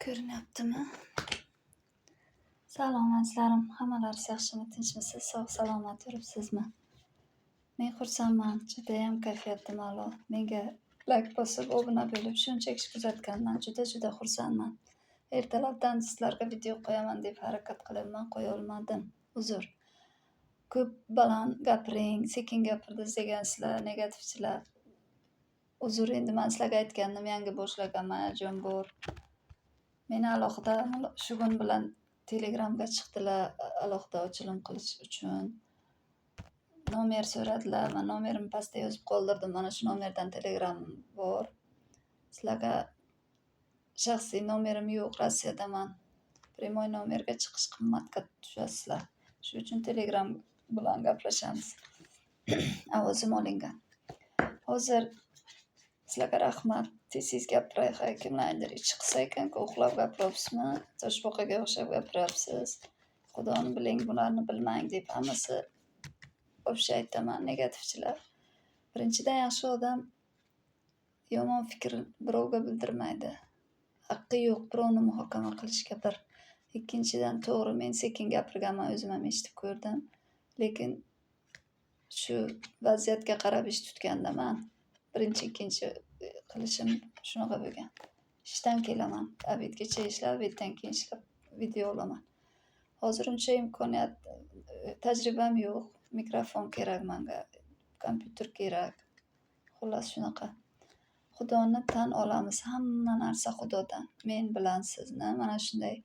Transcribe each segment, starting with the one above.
Ko'rinyaptimi? Salom azizlarim, hammalaringiz yaxshimi, tinchmisiz, sog' salomat yuribsizmi? Men xursandman, judayam kayfiyatim a'lo. Menga like bosib, obuna bo'lib, shuncha kishi kuzatgandan juda xursandman. Ertalabdan sizlarga video qo'yaman deb harakat qilyapman, qo'ya olmadim. Uzr. Ko'p baland gapiring, sekin gapirdingiz degansizlar, negativchilar. Uzr, endi men sizlarga aytgandim, yangi boshlaganman, jon bor. Meni alohida shu kun bilan Telegramga chiqdilar, alohida ochilim qilish uchun. Nomer so'radilar, men nomerimni pastda yozib qoldirdim. Mana shu nomerdan Telegram bor. Sizlarga shaxsiy nomerim yo'q, Rossiyadaman. Primoy nomerga chiqish qimmatga tushasizlar. Shu uchun Telegram bilan gaplashamiz. Ovozim olingan. Hozir sizlarga rahmat. Tez gapiray, kimlardir ichi qisa ekan, uxlab gapiryapsizmi? Toshboqaga o'xshab gapiryapsiz. Xudoni biling, bularni bilmang deb hammasi o'sha aytaman, negativchilar. Birinchidan, yaxshi odam yomon fikr birovga bildirmaydi. Haqqi yo'q birovni muhokama qilishga bir. Ikkinchidan, to'g'ri, men sekin gapirganman, o'zim ham eshitib ko'rdim. Lekin shu vaziyatga qarab ish tutgandaman. Birinchi, ikkinchi qilishim shunaqa bo'lgan. Ishdan kelaman, obedgacha ishlab, obeddan keyin ishlab video olaman. Hozir uncha imkoniyat, tajribam yo'q. Mikrofon kerak menga, kompyuter kerak. Xullas shunaqa. Xudoni tan olamiz, hamma narsa Xudodan. Men bilan sizni mana shunday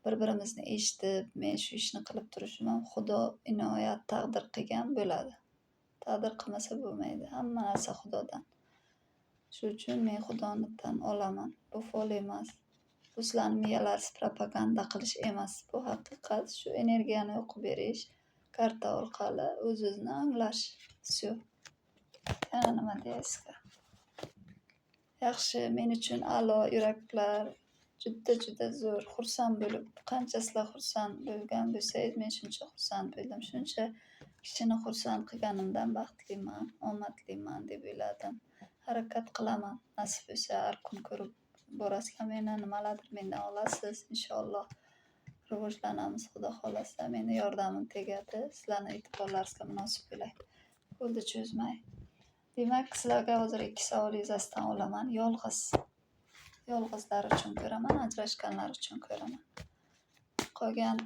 bir-birimizni eshitib, men shu ishni qilib turishim ham Xudo inoyat taqdir qilgan bo'ladi. Taqdir qilmasa bo'lmaydi. Hamma narsa Xudodan. Shu uchun men Xudoni tan olaman. Bu fol emas. Bu sizlarni miyalarsiz propaganda qilish emas. Bu haqiqat, shu energiyani o'qib berish, karta orqali o'z-o'zini anglash. Всё. Yana nima deyasizlar? Yaxshi, men uchun a'lo yuraklar, juda zo'r, xursand bo'lib, qancha sizlar xursand bo'lgan bo'lsangiz, men shuncha xursand bo'ldim. Shuncha kishini xursand qilganimdan baxtliman, omadliman deb o'yladim. Harakat qilaman. Nasib bo'lsa, har kun ko'rib borasizlar meni, nimalardir mendan olasiz, inshaalloh. Rivojlanamiz, Xudo xolasa, meni yordamim tegadi. Sizlarning e'tiborlaringizga munosib bo'lay. Qo'lni cho'zmay. Demak, sizlarga hozir 2 savol yuzasidan olaman. Yolg'izlar uchun ko'raman, ajrashganlar uchun ko'raman. Qolgan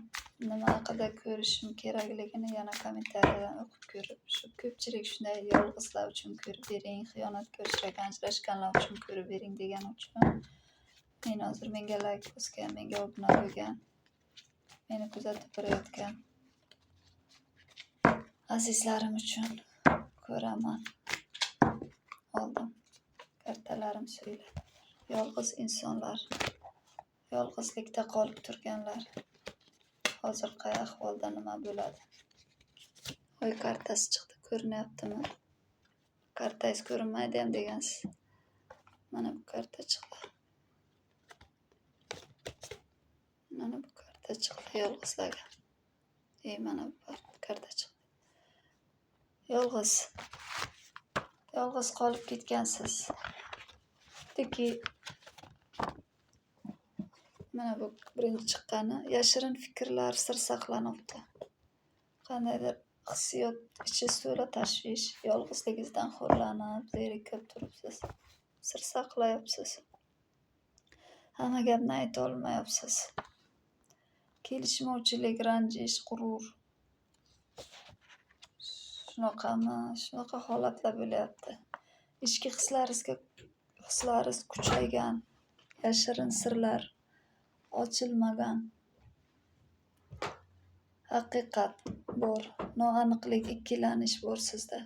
nima haqida ko'rishim kerakligini yana kommentariyadan o'qib ko'rib, shu ko'pchilik shunday yolg'izlar uchun ko'rib bering, xiyonatga uchragan, ajrashganlar uchun ko'rib bering degan uchun men hozir menga like bosgan, menga obuna bo'lgan, meni kuzatib borayotgan azizlarim uchun ko'raman. Oldim. Kartalarim so'yladi. Yolg'iz insonlar, yolg'izlikda qolib turganlar. Hozir qay ahvolda nima bo'ladi? Oy kartasi chiqdi, ko'rinyaptimi? Kartangiz ko'rinmaydi ham degansiz. Mana bu karta chiqdi. Mana bu karta chiqdi yolg'izlarga. Mana bu karta chiqdi. Yolg'iz qolib ketgansiz. Xuddi mana bu birinchi chiqqani, yashirin fikrlar sir saqlanmoqda. Qandaydir hissiyot ichi to'la tashvish, yolg'izligingizdan xo'rlanib, zerikib turibsiz. Sir saqlayapsiz. Hamma gapni ayta olmayapsiz. Kelishmovchilik, ranjish, g'urur. Shunaqami? Shunaqa holatlar bo'lyapti. Ichki hislaringiz kuchaygan, yashirin sirlar ochilmagan. Haqiqat bor, noaniqlik, ikkilanish bor sizda.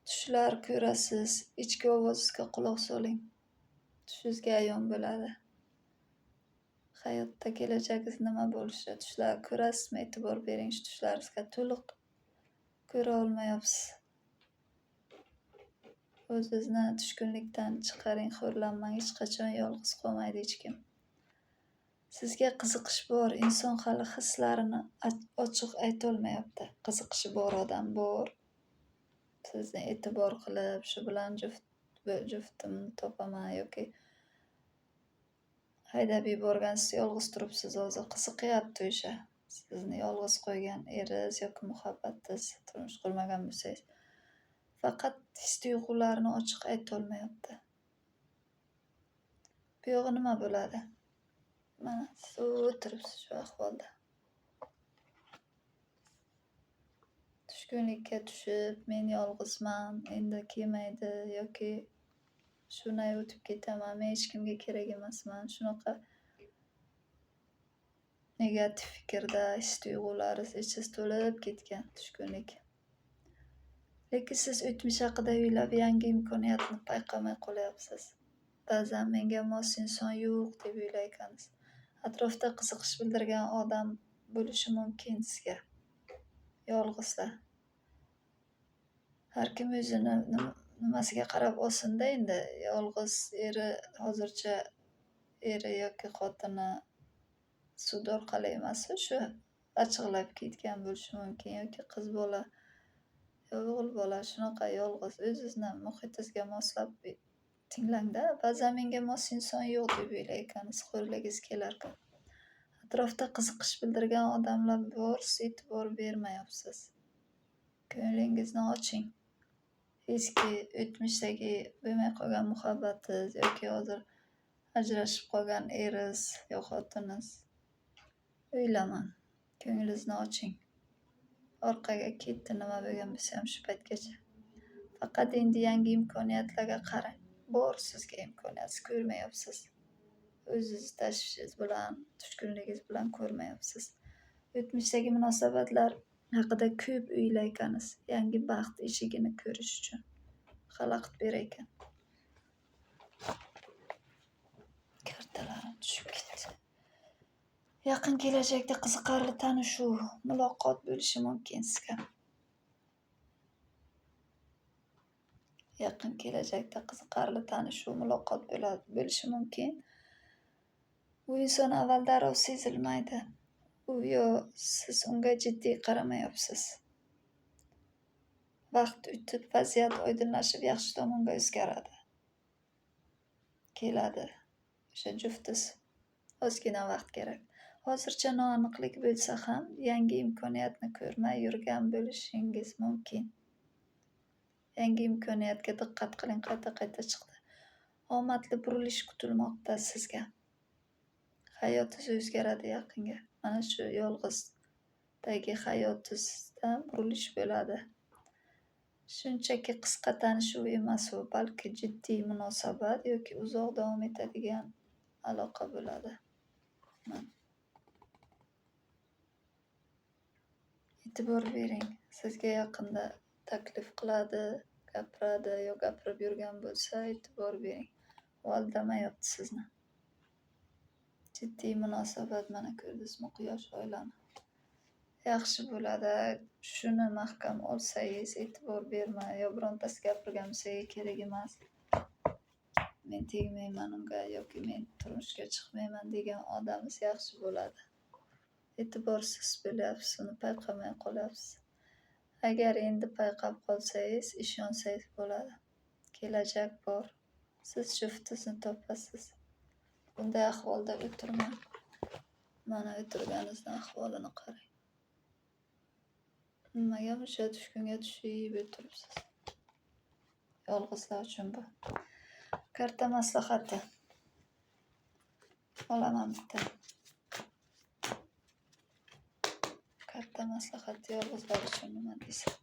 Tushlar ko'rasiz, ichki ovozingizga quloq soling. Tushingizga ayon bo'ladi. Hayotda kelajagingiz nima bo'lishi, tushlar ko'rasizmi? E'tibor bering shu tushlaringizga. To'liq ko'ra olmayapsiz. O'zingizni tushkunlikdan chiqaring, xo'rlanmang, hech qachon yolg'iz qolmaydi hech kim. Sizga qiziqish bor, inson hali hislarini ochiq ayta olmayapti. Qiziqishi bor odam bor. Sizni e'tibor qilib, shu bilan juftimni topaman yoki haydab yuborgan, siz yolg'iz turibsiz hozir, qiziqyapti o'sha. Sizni yolg'iz qo'ygan eringiz yoki muhabbatingiz, turmush qurmagan bo'lsangiz. Faqat his-tuyg'ularini ochiq aytolmayapti. Buyog'i nima bo'ladi? Mana siz o'tiribsiz shu ahvolda. Tushkunlikka tushib, men yolg'izman, endi kelmaydi yoki shunday o'tib ketaman, men hech kimga kerak emasman. Shunaqa negativ fikrda, his-tuyg'ularingiz ichingiz to'lib ketgan, tushkunlik. Lekin siz o'tmish haqida o'ylab, yangi imkoniyatni payqamay qolyapsiz. Ba'zan menga mos inson yo'q deb o'ylar ekansiz. Atrofda qiziqish bildirgan odam bo'lishi mumkin sizga. Yolg'izlar. Har kim o'zini nimasiga qarab olsin-da endi. Yolg'iz hozircha eri yoki xotini sud orqali emas, shu achiqlab ketgan bo'lishi mumkin yoki qiz bola, o'g'il bola shunaqa yolg'iz. O'zingizni muhitingizga moslab tinglangda. Ba'zan menga mos inson yo'q deb o'ylar ekansiz, xo'rligingiz kelar ekan. Atrofda qiziqish bildirgan odamlar bor, siz e'tibor bermayapsiz. Ko'nglingizni oching. Eski o'tmishdagi bo'lmay qolgan muhabbatingiz yoki hozir ajrashib qolgan eringiz yo xotiningiz. O'ylamang, ko'nglingizni oching. Orqaga ketdi nima bo'lgan bo'lsa ham shu paytgacha. Faqat endi yangi imkoniyatlarga qarang. Bor sizga imkoniyat, siz ko'rmayapsiz. O'zingiz tashvishingiz bilan, tushkunligingiz bilan ko'rmayapsiz. O'tmishdagi munosabatlar haqida ko'p o'ylar ekansiz. Yangi baxt eshigini ko'rish uchun xalaqit berar ekan. Kartalarim tushib ketdi. Yaqin kelajakda qiziqarli tanishuv, muloqot bo'lishi mumkin sizga. Yaqin kelajakda qiziqarli tanishuv, muloqot bo'lishi mumkin. Bu inson avval darrov sezilmaydi. Siz unga jiddiy qaramayapsiz. Vaqt o'tib, vaziyat oydinlashib, yaxshi tomonga o'zgaradi. Keladi. O'sha juftingiz. Ozgina vaqt kerak. Hozircha noaniqlik bo'lsa ham, yangi imkoniyatni ko'rmay yurgan bo'lishingiz mumkin. Yangi imkoniyatga diqqat qiling, qayta chiqdi. Omadli burilish kutilmoqda sizga. Hayotingiz o'zgaradi yaqinga. Mana shu yolg'izdagi hayotingizda burilish bo'ladi. Shunchaki qisqa tanishuv emas u, balki jiddiy munosabat yoki uzoq davom etadigan aloqa bo'ladi. E'tibor bering. Sizga yaqinda taklif qiladi, gapiradi yo gapirib yurgan bo'lsa, e'tibor bering. U aldamayapti sizni. Jiddiy munosabat, mana ko'rdingizmi, quyosh oylani. Yaxshi bo'ladi. Shuni mahkam olsangiz, e'tibor bermay yo birontasi gapirgan bo'lsa, kerak emas. Men tegmayman unga yoki men turmushga chiqmayman degan odamingiz yaxshi bo'ladi. E'tiborsiz bo'lyapsiz, uni payqamay qolyapsiz. Agar endi payqab qolsangiz, ishonsangiz bo'ladi. Kelajak bor. Siz juftingizni topasiz. Bunday ahvolda o'tirmang. Mana o'tirganingizning ahvolini qarang. Nimaga o'sha tushkunga tushib o'tiribsiz? Yolg'izlar uchun bu. Karta maslahati. Olaman bitta. Karta maslahati yolg'izlar uchun nima deysiz?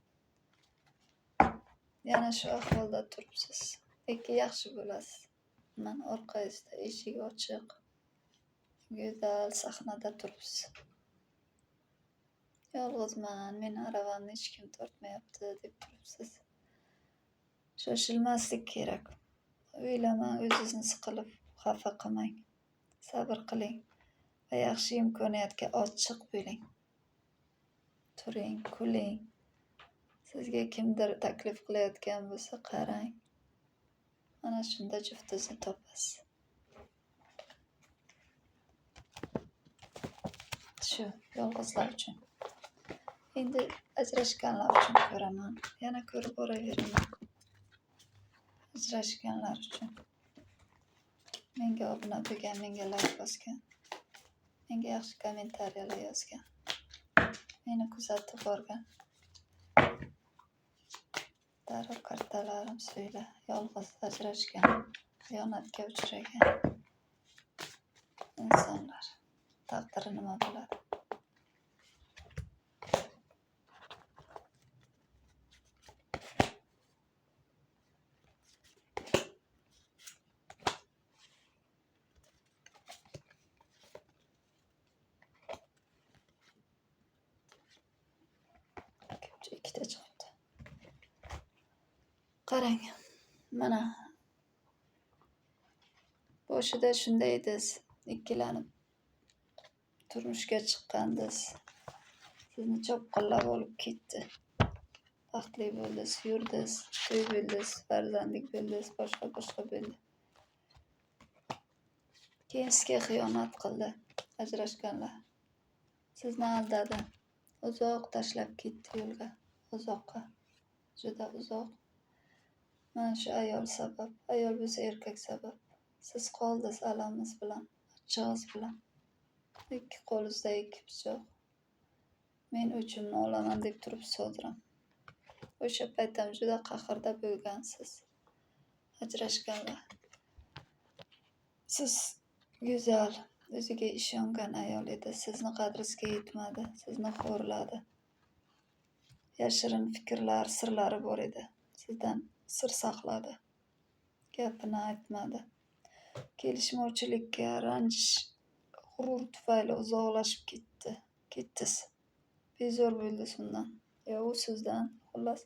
Yana shu ahvolda turibsiz. Lekin yaxshi bo'lasiz. Mana orqangizda eshik ochiq. Go'zal sahnada turibsiz. Yolg'izman, meni aravamni hech kim tortmayapti deb turibsiz. Shoshilmaslik kerak. O'ylamang, o'zingizni siqilib xafa qilmang. Sabr qiling va yaxshi imkoniyatga ochiq bo'ling. Turing, kuling. Sizga kimdir taklif qilayotgan bo'lsa, qarang. Mana shunda juftingizni topasiz. Shu yolg'izlar uchun. Endi ajrashganlar uchun ko'raman. Yana ko'rib boraveraman. Ajrashganlar uchun. menga obuna bo'lgan, menga layk bosgan, menga yaxshi kommentariyalar yozgan, meni kuzatib borgan. Darrov kartalarim suyla, yolg'iz ajrashgan, xiyonatga uchragan insonlar taqdiri nima bo'ladi? Ikkita chiqibdi. Qarang, mana boshida shunday ediz, ikkilanib turmushga chiqqandiz, sizni chopqillab olib ketdi, baxtli bo'ldingiz, yurdingiz, to'y bo'ldingiz, farzandlik bo'ldingiz, boshqa bo'ldi. Keyin sizga xiyonat qildi, ajrashganlar, sizni aldadi, uzoq tashlab ketdi yo'lga, uzoqqa, juda uzoq. Mana shu ayol sabab, ayol bo'lsa erkak sabab. Siz qoldingiz alamingiz bilan, achchig'ingiz bilan. Ikki qo'lingizda ikki pichoq. Men o'chimni olaman deb turib sodiram. O'sha payt ham juda qahrda bo'lgansiz. Ajrashganlar. Siz go'zal, o'ziga ishongan ayol edi. Sizni qadringizga yetmadi, sizni xo'rladi. Yashirin fikrlar, sirlari bor edi. Sizdan sir saqladi. Gapini aytmadi. Kelishmovchilikka, ranjish, g'urur tufayli uzoqlashib ketdingiz. Bezor bo'ldingiz undan. Yo, u sizdan, xullas,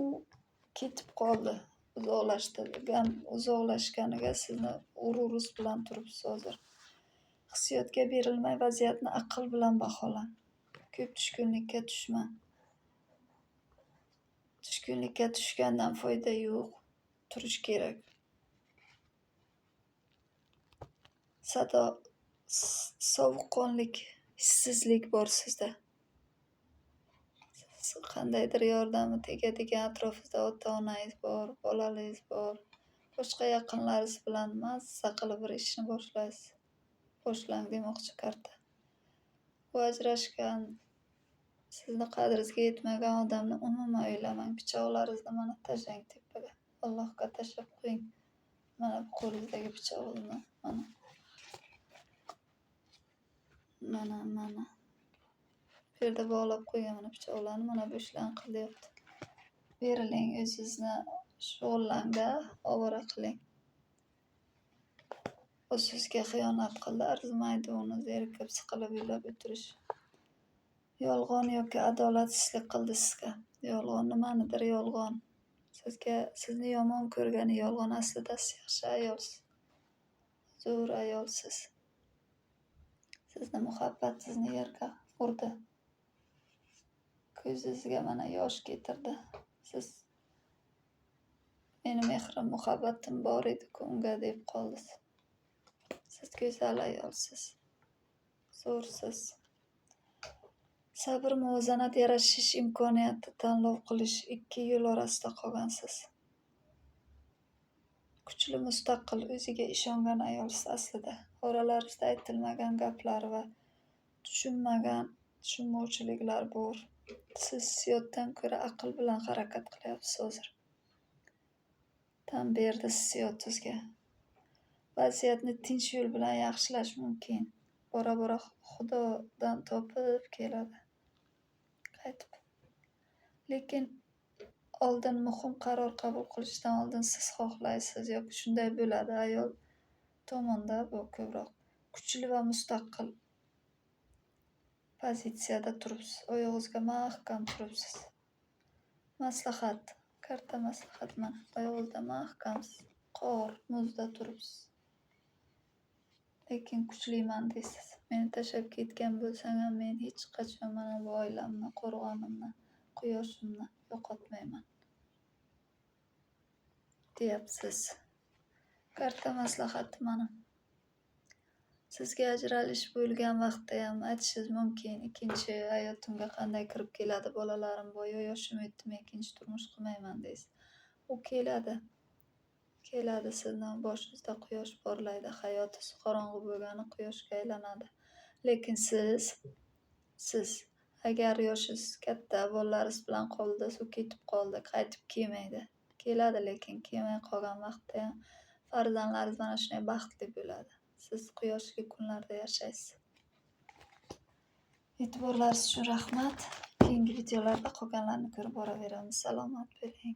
u ketib qoldi, uzoqlashganiga sizni g'ururingiz bilan turibsiz hozir. Hissiyotga berilmay, vaziyatni aql bilan baholang. Ko'p tushkunlikka tushmang. Tushkunlikka tushgandan foyda yo'q. Turish kerak. Sovuqqonlik, hissizlik bor sizda. Siz qandaydir yordami tegadigan atrofingizda ota-onangiz bor, bolalaringiz bor. Boshqa yaqinlaringiz bilan mazza qilib bir ishni boshlaysiz. Boshlang demoqchi karta. Bu ajrashgan, sizni qadringizga yetmagan odamni umuman o'ylamang. Pichoqlaringizni mana tashlang tepaga. Allohga tashlab qo'ying. Mana bu qo'lingizdagi pichog'ingizni mana. Mana. Bu yerda bog'lab qo'ygan mana pichoqlarni mana bo'shlang qilyapti. Beriling, o'zingizni shug'ullangda, ovora qiling. U sizga xiyonat qildi, arzimaydi uni zerikib, siqilib yo'lab o'tirish. Yolg'on yoki adolatsizlik qildi sizga. Yolg'on nimanidir yolg'on. Sizni yomon ko'rgani yolg'on, aslida siz yaxshi ayolsiz. Zo'r ayolsiz. Sizni muhabbatingizni yerga urdi. Ko'zingizga mana yosh keltirdi. Siz meni mehrim, muhabbatim bor edi-ku unga deb qoldingiz. Siz go'zal ayolsiz. Zo'rsiz. Sabr, muvozanat yarashish imkoniyati tanlov qilish, ikki yo'l orasida qolgansiz. Kuchli, mustaqil, o'ziga ishongan ayolsiz aslida. Oralaringizda aytilmagan gaplar va tushunmovchiliklar bor. Siz hissiyotdan ko'ra aql bilan harakat qilyapsiz hozir. Tan berdi hissiyotingizga. Vaziyatni tinch yo'l bilan yaxshilash mumkin. Bora-bora Xudodan topib keladi. Qaytib. Lekin oldin muhim qaror qabul qilishdan oldin siz xohlaysiz yoki shunday bo'ladi. Ayol tomonda bu ko'proq kuchli va mustaqil pozitsiyada turibsiz. Oyog'ingizga mahkam turibsiz. Maslahat, karta maslahat mana. Oyog'ingizda mahkamsiz. Qor, muzda turibsiz. Lekin kuchliman deysiz. Meni tashlab ketgan bo'lsang ham men hech qachon mana bu oilamni, qo'rg'onimni, quyoshimni yo'qotmayman deyapsiz. Karta maslahati mana. Sizga ajralish bo'lgan vaqtda ham aytishingiz mumkin. Ikkinchi hayotimga qanday kirib keladi, bolalarim bor, yoshim o'tdi, men ikkinchi turmush qilmayman deysiz. U keladi. keladi sizni boshingizda quyosh porlaydi, hayotingiz qorong'u bo'lgani quyoshga aylanadi. Lekin siz agar yoshingiz katta, bolalaringiz bilan qoldi, suv ketib qoldi, qaytib kelmaydi. Keladi, lekin kelmay qolgan vaqtda ham farzandlaringiz mana shunday baxtli bo'ladi. Siz quyoshli kunlarda yashaysiz. E'tiborlaringiz uchun rahmat. Keyingi videolarda qolganlarini ko'rib boraveramiz. Salomat bo'ling.